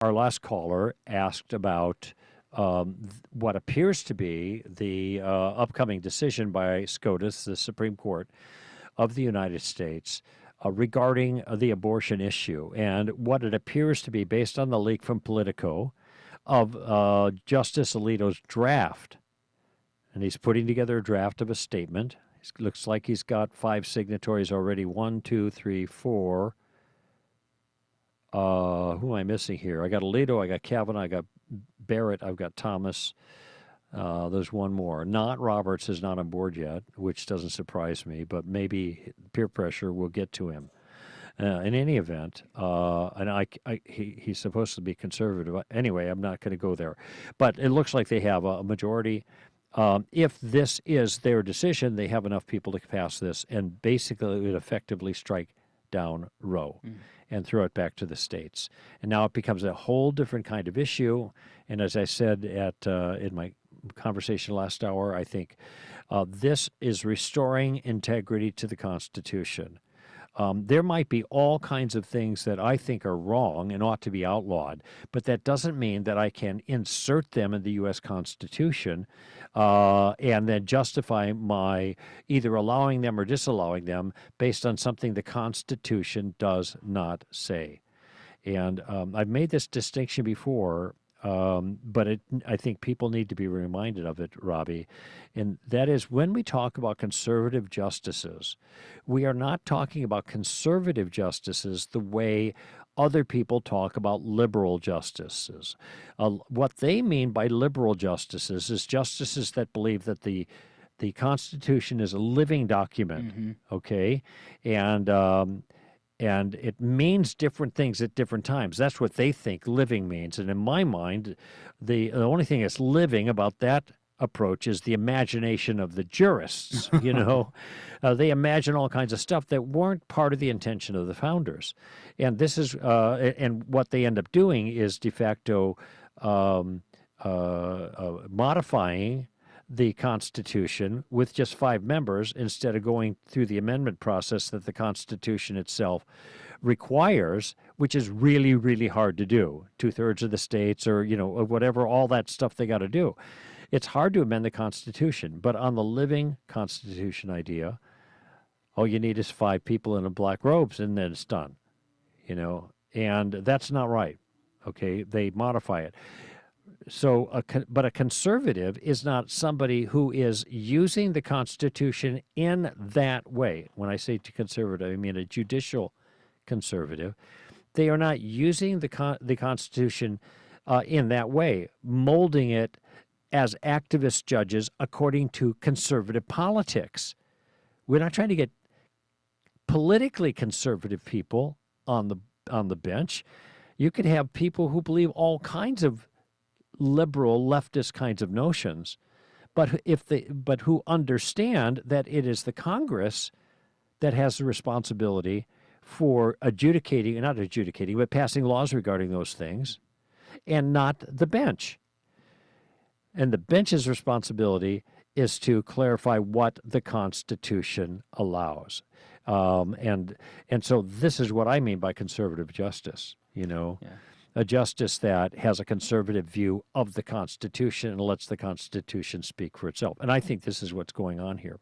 our last caller asked about what appears to be the upcoming decision by SCOTUS, the Supreme Court of the United States, regarding the abortion issue, and what it appears to be, based on the leak from Politico, of Justice Alito's draft. And he's putting together a draft of a statement. It looks like he's got 5 signatories already. 1, 2, 3, 4. Who am I missing here? I got Alito, I got Kavanaugh, I got Barrett, I've got Thomas. There's one more. Not Roberts is not on board yet, which doesn't surprise me, but maybe peer pressure will get to him. In any event, and he's supposed to be conservative. Anyway, I'm not going to go there. But it looks like they have a majority. If this is their decision, they have enough people to pass this, and basically it would effectively strike down Roe and throw it back to the states. And now it becomes a whole different kind of issue. And as I said in my conversation last hour, I think this is restoring integrity to the Constitution. There might be all kinds of things that I think are wrong and ought to be outlawed, but that doesn't mean that I can insert them in the U.S. Constitution and then justify my either allowing them or disallowing them based on something the Constitution does not say. And I've made this distinction before, but I think people need to be reminded of it, Robbie. And that is, when we talk about conservative justices, we are not talking about conservative justices the way other people talk about liberal justices. What they mean by liberal justices is justices that believe that the Constitution is a living document, okay? And it means different things at different times. That's what they think living means. And in my mind, the only thing that's living about that approach is the imagination of the jurists. You know, they imagine all kinds of stuff that weren't part of the intention of the founders. And this is, and what they end up doing is de facto modifying the Constitution with just 5 members instead of going through the amendment process that the Constitution itself requires, which is really, really hard to do. 2/3 of the states, or or whatever, all that stuff they got to do. It's hard to amend the Constitution, but on the living Constitution idea, all you need is 5 people in black robes, and then it's done. And that's not right. Okay, they modify it. So, but a conservative is not somebody who is using the Constitution in that way. When I say conservative, I mean a judicial conservative. They are not using the Constitution in that way, molding it as activist judges according to conservative politics. We're not trying to get politically conservative people on the bench. You could have people who believe all kinds of liberal leftist kinds of notions, but who understand that it is the Congress that has the responsibility for but passing laws regarding those things, and not the bench. And the bench's responsibility is to clarify what the Constitution allows. And so this is what I mean by conservative justice, Yeah. A justice that has a conservative view of the Constitution and lets the Constitution speak for itself. And I think this is what's going on here.